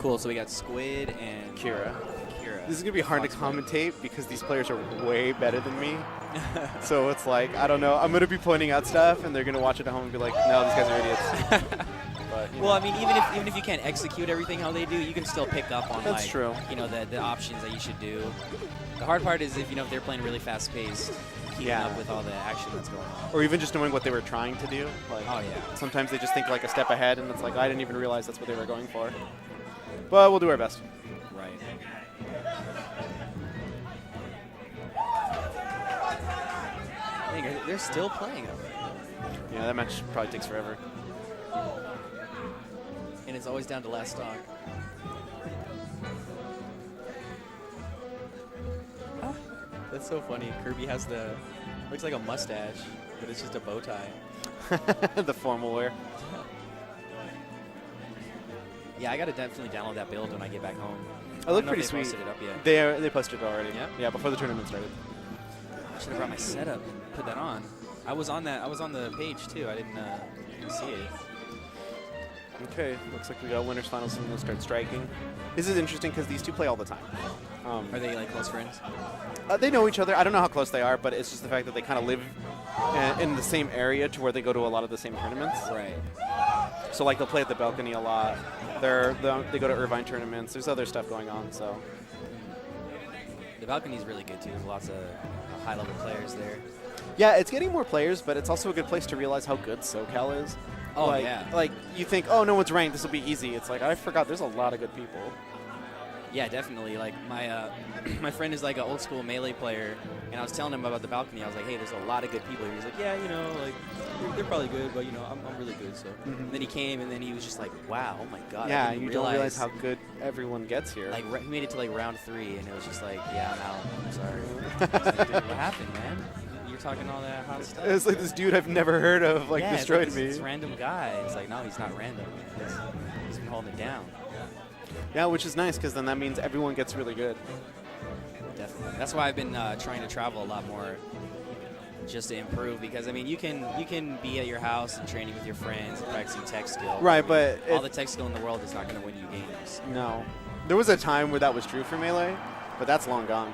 Cool. So we got Squid and Kira. Kira. This is going to be hard to commentate because these players are way better than me. So it's like, I don't know. I'm going to be pointing out stuff, and they're going to watch it at home and be like, no, these guys are idiots. But, well, I mean, even if you can't execute everything how they do, you can still pick up on That's true. You know, the options that you should do. The hard part is if they're playing really fast paced, keeping up with all the action that's going on. Or even just knowing what they were trying to do. Like, oh yeah. Sometimes they just think like a step ahead, and it's like I didn't even realize that's what they were going for. But we'll do our best. Right. Dang, they're still playing over there. Yeah, that match probably takes forever. And it's always down to last stock. That's so funny. Kirby has looks like a mustache, but it's just a bow tie. The formal wear. Yeah, I gotta definitely download that build when I get back home. It looked pretty sweet. Posted it up yet. They posted it already. Yeah. Yeah, before the tournament started. I should have brought my setup and put that on. I was on the page too. I didn't see it. Okay, looks like we got winners finals and we'll start striking. This is interesting because these two play all the time. Are they like close friends? They know each other. I don't know how close they are, but it's just the fact that they kind of live in the same area to where they go to a lot of the same tournaments. Right. So like they'll play at the balcony a lot. They go to Irvine tournaments. There's other stuff going on. So the balcony's really good too. There's lots of high-level players there. yeah, it's getting more players, but it's also a good place to realize how good Socal is. Oh like, yeah. Like you think, oh, no one's ranked. This will be easy. It's like I forgot. There's a lot of good people. Yeah, definitely. Like my my friend is like an old school Melee player, and I was telling him about the balcony. I was like, hey, there's a lot of good people here. He's like, yeah, like they're probably good, but I'm really good. So and then he came, and then he was just like, wow, oh my god. Yeah, I didn't don't realize how good everyone gets here. Like he made it to like round 3, and it was just like, yeah, I'm out. I'm sorry. I was like, dude, what happened, man? You're talking all that hot stuff. It's like this dude I've never heard of like destroyed it's me. This random guy. It's like, no, he's not random. He's been holding it down. Yeah, which is nice because then that means everyone gets really good. Definitely. That's why I've been trying to travel a lot more, just to improve. Because I mean, you can be at your house and training with your friends and practicing tech skill. Right, but all the tech skill in the world is not going to win you games. No, there was a time where that was true for Melee, but that's long gone.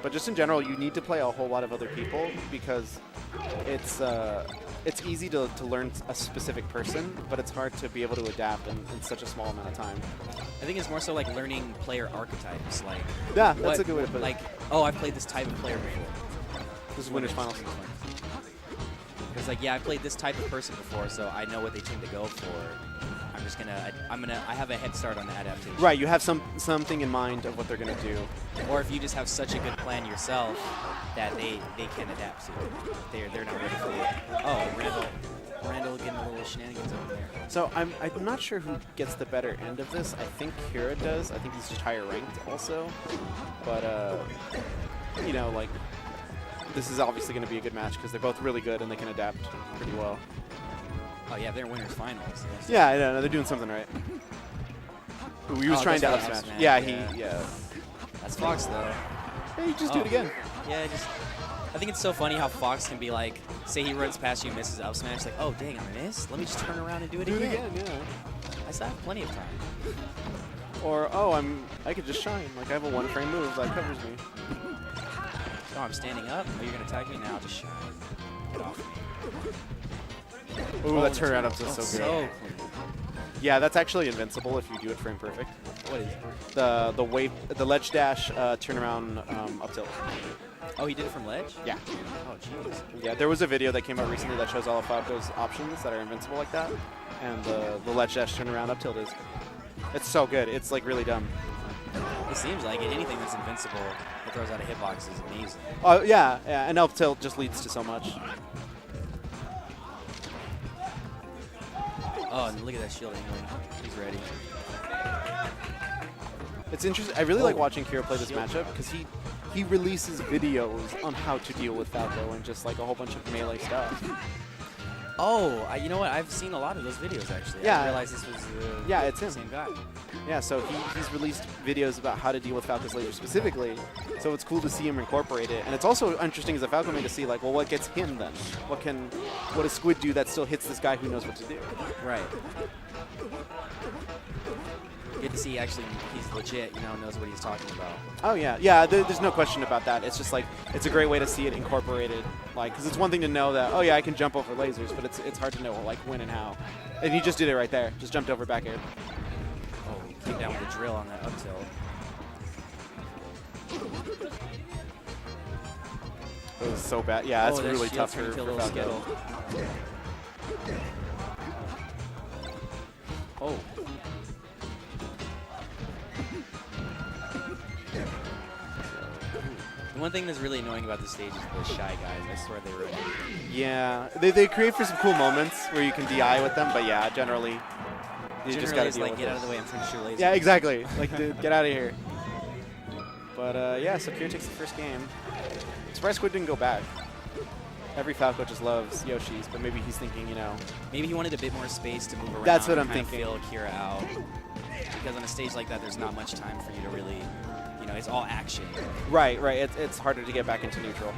But just in general, you need to play a whole lot of other people because it's easy to learn a specific person, but it's hard to be able to adapt in such a small amount of time. I think it's more so like learning player archetypes. Like yeah, that's a good way to put it. Like, oh, I've played this type of player before. This is winners finals. Because like, yeah, I played this type of person before, so I know what they tend to go for. I have a head start on the adaptation. Right, you have something in mind of what they're gonna do. Or if you just have such a good plan yourself that they can adapt to. They're not ready for it. Oh, Randall getting a little shenanigans over there. So I'm not sure who gets the better end of this. I think Kira does. I think he's just higher ranked also. But like this is obviously going to be a good match because they're both really good and they can adapt pretty well. Oh yeah, they're winners finals. Yeah, I know. They're doing something right. Ooh, he was trying to up smash. Yeah. That's Fox though. Hey, just do it again. Yeah, I think it's so funny how Fox can be like, say he runs past you, misses up smash, like, oh dang, I missed. Let me just turn around and do it again. Do it again, yeah. I still have plenty of time. Or I could just shine. Like I have a one-frame move that covers me. Oh, I'm standing up. Oh, you're gonna attack me now? Just shine. Get off me. Ooh, that turnaround up is so good. So yeah, that's actually invincible if you do it frame perfect. What is it? The ledge dash turnaround up tilt. Oh, he did it from ledge? Yeah. Oh, jeez. Yeah, there was a video that came out recently that shows all of Falco's options that are invincible like that, and the ledge dash turnaround up tilt is. It's so good. It's like really dumb. It seems like it. Anything that's invincible that throws out a hitbox is amazing. Oh yeah, and up tilt just leads to so much. Oh, and look at that shield angling. He's ready. It's interesting. I really like watching Kira play this matchup because he releases videos on how to deal with Falco and just like a whole bunch of melee stuff. Oh, you know what? I've seen a lot of those videos actually. Yeah. I didn't realize this was it's him. the same guy. Yeah, so he's released videos about how to deal with Falco's laser specifically, so it's cool to see him incorporate it. And it's also interesting as a Falco main to see, like, well, what gets him then? What does Squid do that still hits this guy who knows what to do? Right. get to see actually he's legit, you know, knows what he's talking about. Oh yeah, yeah. There's no question about that. It's just like it's a great way to see it incorporated. Like, because it's one thing to know that oh yeah I can jump over lasers, but it's hard to know like when and how. And he just did it right there. Just jumped over back air. Oh, he came down with a drill on that up tilt. It was so bad. Yeah, that's really shield tough for little Falco. Skittle. Oh. The one thing that's really annoying about this stage is the shy guys. I swear they ruin everything. Yeah, they create for some cool moments where you can DI with them, but yeah, generally you just gotta it's deal like with get it. out of the way. I'm trying to shoot lasers. Yeah, exactly. Like, dude, get out of here. But yeah, so Kira takes the first game. Surprised Squid didn't go back. Every Falco just loves Yoshi's, but maybe he's thinking, you know. Maybe he wanted a bit more space to move around. That's what I'm kind of thinking. Feel Kira out. Because on a stage like that, there's not much time for you to really, you know, it's all action. Right, right. It's harder to get back into neutral.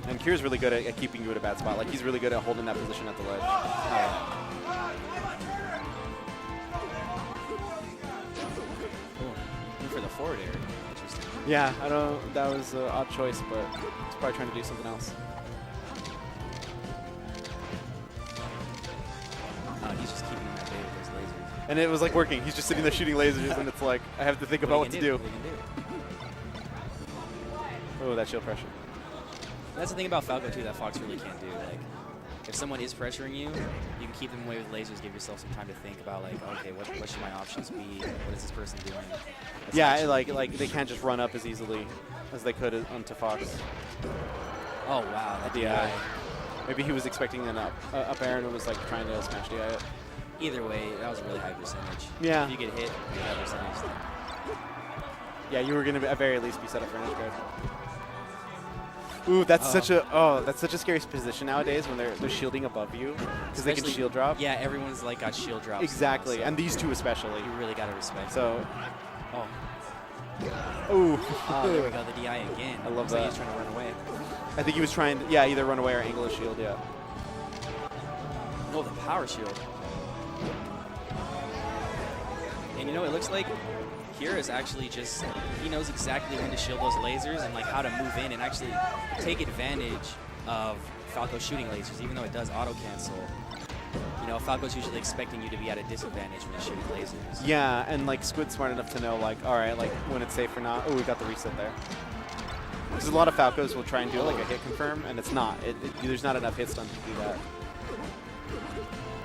And Kira's really good at keeping you at a bad spot. Like, he's really good at holding that position at the ledge. For the forward air. Interesting. Yeah, I don't. That was an odd choice, but he's probably trying to do something else. He's just keeping that bait with those lasers. And it was like working. He's just sitting there shooting lasers, and it's like I have to think about what to do. What he can do. Oh, that shield pressure. That's the thing about Falco too that Fox really can't do. Like, if someone is pressuring you, you can keep them away with lasers. Give yourself some time to think about like, okay, what should my options be? What is this person doing? That's Yeah, like they can't just run up as easily as they could onto Fox. Oh wow, that Yeah. DI. Maybe he was expecting an up air and was like trying to smash DI it. Either way, that was a really high percentage. Yeah. If you get hit, you have percentage. Then. Yeah, you were gonna at very least be set up for an edge guard. Ooh, that's such a scary position nowadays when they're shielding above you because they can shield drop. Yeah, everyone's like got shield drops. Exactly, now, so and these two especially. you really gotta respect. So, Oh. ooh. Oh, there we go, the DI again. I love Looks like that. he's trying to run away. I think he was trying to, either run away or angle his shield, yeah. Oh, the power shield. And you know, it looks like Kira's actually just, he knows exactly when to shield those lasers and like how to move in and actually take advantage of Falco shooting lasers, even though it does auto cancel. You know, Falco's usually expecting you to be at a disadvantage when you're shooting lasers. Yeah, and like Squid's smart enough to know like, all right, like when it's safe or not. Oh, we got the reset there. Because a lot of Falcos will try and do like a hit confirm, and it's not. There's not enough hit stun to do that.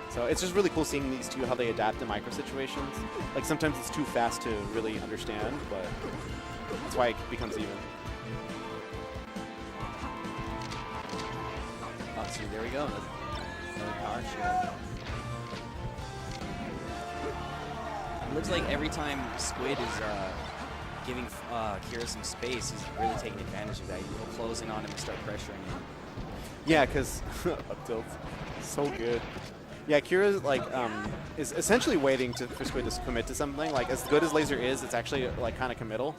So it's just really cool seeing these two, how they adapt to micro situations. Like sometimes it's too fast to really understand, but that's why it becomes even. Oh, see, there we go. Another power shield. It looks like every time Squid is giving Kira some space, he's really taking advantage of that. He'll close in on him and start pressuring him. Yeah, because up tilt, so good. Yeah, Kira like is essentially waiting for Squid to commit to something. Like as good as Laser is, it's actually like kind of committal,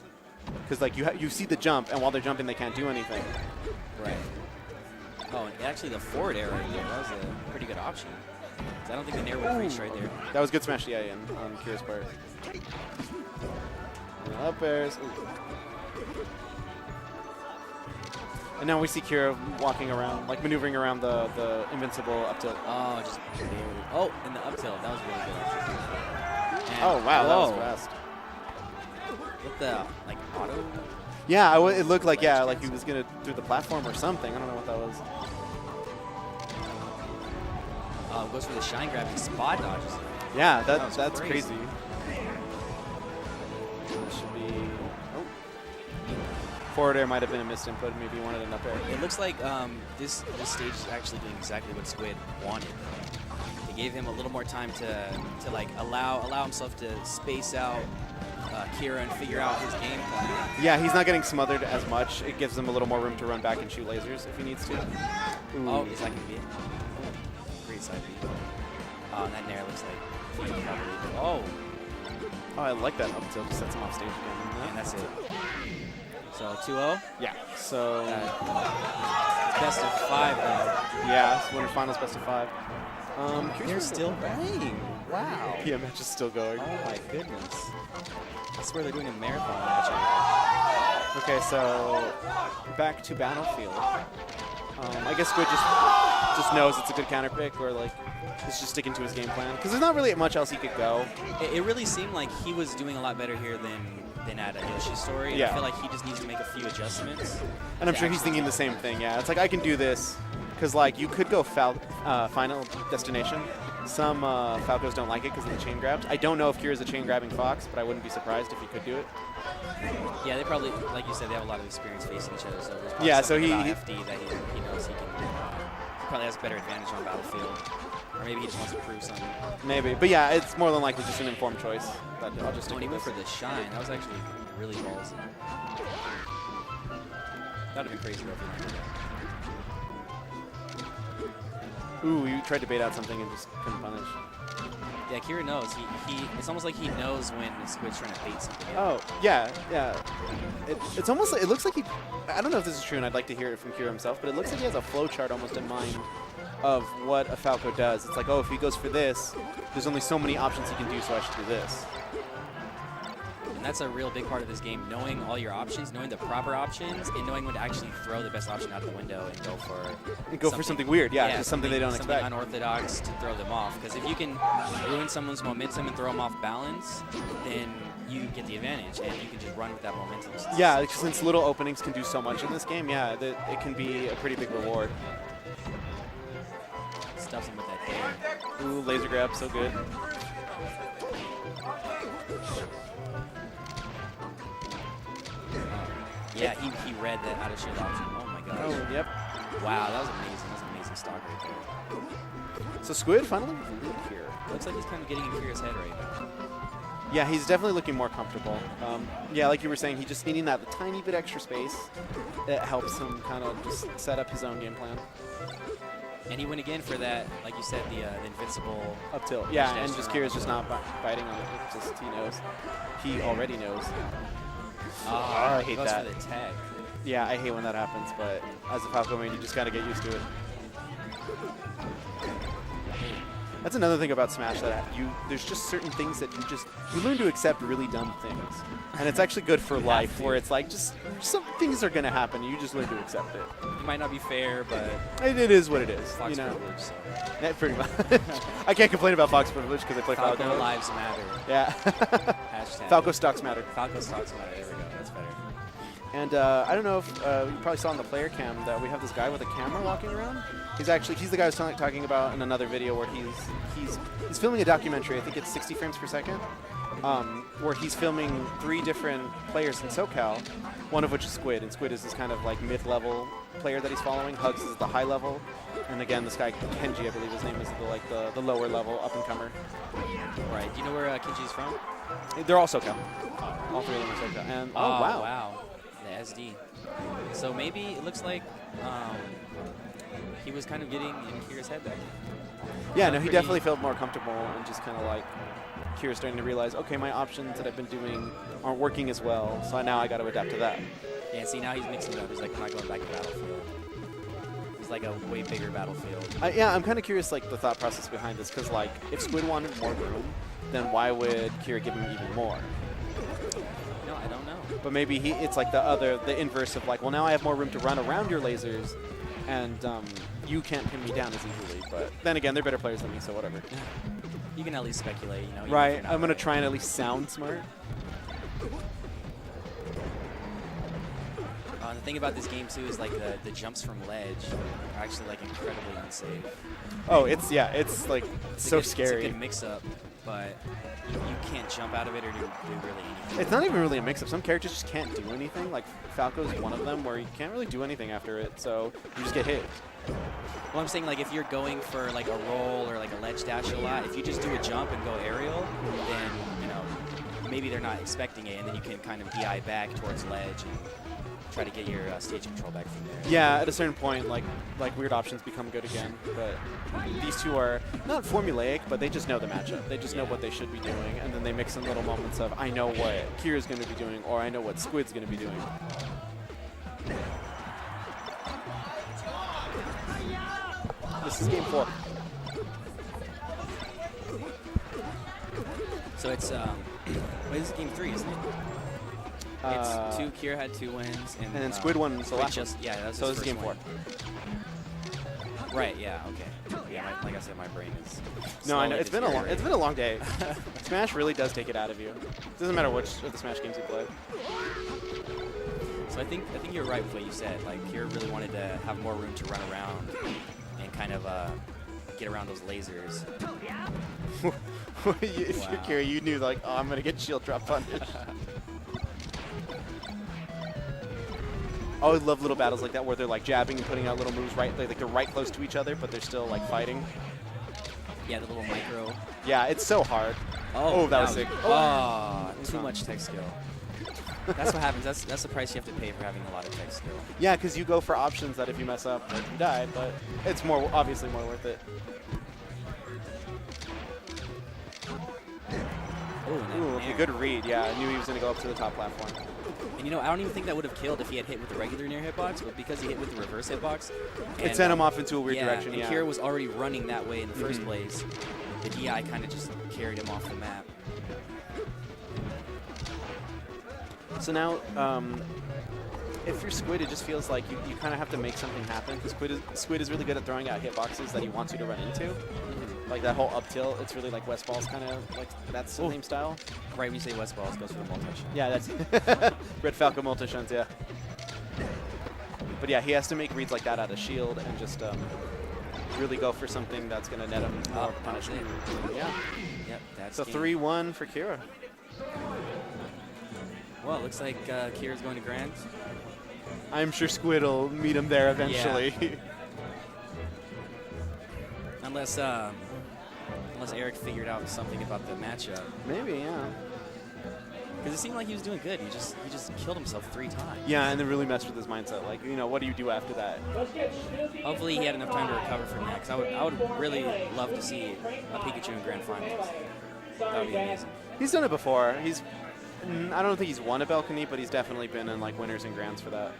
because like you see the jump, and while they're jumping, they can't do anything. Right. Oh, and actually the forward air right there, that was a pretty good option. 'Cause I don't think the nair would reach right there. That was good smash DI on Kira's part. And up airs. Ooh. And now we see Kira walking around, like maneuvering around the invincible up tilt. Oh, just oh, and the up tilt, that was really good. And Oh wow, that was whoa. fast. With the like auto. Yeah, it looked like like he was gonna do the platform or something. I don't know what that was. Goes for the shine grab and spot dodges. Yeah, That was that's crazy. crazy. That should be. Oh. Forward air might have been a missed input. Maybe he wanted an up air. It looks like this stage is actually doing exactly what Squid wanted. It gave him a little more time to like allow himself to space out Kira and figure out his game plan. Yeah, he's not getting smothered as much. It gives him a little more room to run back and shoot lasers if he needs to. Ooh. Oh, is that gonna be it? Great side B. Oh, and that nair looks like he probably. Oh, Oh, I like that up tilt. Just sets him off stage again. and that's it. So 2-0. Yeah. So Best of 5 though. yeah, it's winner finals best of 5. They're still playing. Wow. Yeah, match is still going. Oh my goodness. I swear they're doing a marathon match over Okay, so back to Battlefield. I guess Squid just knows it's a good counter pick, or like is just sticking to his game plan because there's not really much else he could go. It really seemed like he was doing a lot better here than at Yoshi's story. And Yeah. I feel like he just needs to make a few adjustments. And I'm sure he's thinking the same thing. Yeah, it's like I can do this because like you could go Final Destination. Some Falcos don't like it because of the chain grabs. I don't know if Kira's a chain grabbing fox, but I wouldn't be surprised if he could do it. Yeah, they probably, like you said, they have a lot of experience facing each other. So there's probably Yeah, so something he about FD that he knows he can. He probably has a better advantage on Battlefield, or maybe he just wants to prove something. Maybe, but yeah, it's more than likely just an informed choice. But I'll just stick When he with went this. for the shine, that was actually really ballsy. That'd be crazy if he landed that. Ooh, you tried to bait out something and just couldn't punish. Yeah, Kira knows. It's almost like he knows when Squid's trying to bait something. Oh, yeah, yeah. It's almost like, it looks like he, I don't know if this is true and I'd like to hear it from Kira himself, but it looks like he has a flow chart almost in mind of what a Falco does. It's like, oh, if he goes for this, there's only so many options he can do, so I should do this. And that's a real big part of this game, knowing all your options, knowing the proper options, and knowing when to actually throw the best option out of the window and go for something weird, yeah, just something they don't something expect. unorthodox to throw them off. Because if you can ruin someone's momentum and throw them off balance, then you get the advantage, and you can just run with that momentum. Yeah, since little openings can do so much in this game, yeah, it can be a pretty big reward. Stuffs him with that dare. Ooh, laser grab, so good. Yeah, he read that out of shield option. Oh my gosh. Oh, yep. Wow, that was amazing. That was an amazing stock right there. So Squid finally with the lead here. Looks like he's kind of getting in Kira's head right now. Yeah, he's definitely looking more comfortable. Yeah, like you were saying, he just needing that tiny bit extra space. It helps him kind of just set up his own game plan. And he went again for that, like you said, the invincible Up tilt. Yeah, dash and just down. Kira's just not biting on it. It's just he knows. He already knows. I hate goes that. for the tag. Yeah, I hate when that happens, but as a Falco main, you just gotta get used to it. That's another thing about Smash, that there's just certain things that you learn to accept really dumb things. And it's actually good for life, where it's like just some things are gonna happen, you just learn to accept it. It might not be fair, but It is what it is, Fox you know. privilege. So. Yeah, pretty much. I can't complain about Fox privilege because I play Falco Falco. lives matter. Yeah. Hashtag. Falco stocks matter. Falco stocks matter. There we go. That's better. And I don't know if you probably saw on the player cam that we have this guy with a camera walking around. He's the guy I was talking about in another video where he's filming a documentary. I think it's 60 frames per second, where he's filming 3 different players in Socal, one of which is Squid. And Squid is this kind of like mid-level player that he's following. Hugs is the high level, and again this guy Kenji, I believe his name is the lower level up-and-comer. Right. Do you know where Kenji's from? They're all Socal. All 3 of them are Socal. And oh wow. Wow. The SD. So maybe it looks like he was kind of getting in Kira's head there. Yeah, no, he definitely felt more comfortable and just kind of like Kira's starting to realize, okay, my options that I've been doing aren't working as well, so now I got to adapt to that. Yeah, see, now he's mixing it up. He's like, I'm not going back to Battlefield. It's like a way bigger Battlefield. Yeah, I'm kind of curious, like, the thought process behind this, because, like, if Squid wanted more room, then why would Kira give him even more? No, I don't know. But maybe it's like the inverse of like, well, now I have more room to run around your lasers, and you can't pin me down as easily. But then again, they're better players than me, so whatever. You can at least speculate, you know. Right, I'm going to try and at least sound smart. The thing about this game, too, is like the jumps from ledge are actually like incredibly unsafe. Oh, it's like so scary. It's a good mix-up, but you can't jump out of it or do really anything. It's not even really a mix-up. Some characters just can't do anything. Like Falco's one of them, where you can't really do anything after it, so you just get hit. Well, I'm saying, like, if you're going for like a roll or like a ledge dash a lot, if you just do a jump and go aerial, then maybe they're not expecting it, and then you can kind of DI back towards ledge and try to get your stage control back from there. Yeah, at a certain point, like weird options become good again. But these two are not formulaic, but they just know the matchup. They just know what they should be doing, and then they mix in little moments of, I know what Kira's going to be doing, or I know what Squid's going to be doing. This is game 4. So it's wait, this is game 3, isn't it? It's 2. Kier had 2 wins, and then Squid won the last one. Yeah, that's So his this is first game win. 4. Right. Yeah. Okay. Yeah. Like I said, my brain is. No, I know slowly it's been a long day. Smash really does take it out of you. It doesn't matter which of the Smash games you play. So I think you're right with what you said. Like Kier really wanted to have more room to run around and kind of get around those lasers. If you're Kier, you knew like, oh, I'm gonna get shield drop punished. I always love little battles like that where they're like jabbing and putting out little moves right, like they're right close to each other, but they're still like fighting. Yeah, the little micro. Yeah, it's so hard. Oh, that was sick. Oh, too much tech skill. That's what happens. That's the price you have to pay for having a lot of tech skill. Yeah, because you go for options that if you mess up, like, you die, but it's obviously more worth it. Ooh, okay, good read. Yeah, I knew he was going to go up to the top platform. And I don't even think that would have killed if he had hit with the regular near hitbox, but because he hit with the reverse hitbox, it sent him off into a weird direction. And Kier was already running that way in the first place. The DI kind of just carried him off the map. So now, if you're Squid, it just feels like you kind of have to make something happen, because Squid is really good at throwing out hitboxes that he wants you to run into. Like that whole up tilt, it's really like West Ball's kind of like that's the same style. Right when you say West Balls, goes for the multi-shot. Yeah, that's Red Falcon multi-shuns, yeah. But yeah, he has to make reads like that out of shield and just really go for something that's going to net him more punishment. Yeah. Yep, that's so 3-1 for Kira. Well, it looks like Kira's going to Grand. I'm sure Squid will meet him there eventually. Yeah. Unless Eric figured out something about the matchup. Maybe, yeah. Because it seemed like he was doing good. He just killed himself 3 times. Yeah, and then really messed with his mindset. Like, what do you do after that? Hopefully he had enough time to recover from that. Because I would really love to see a Pikachu in Grand Finals. That would be amazing. He's done it before. I don't think he's won a balcony, but he's definitely been in like winners and grands for that.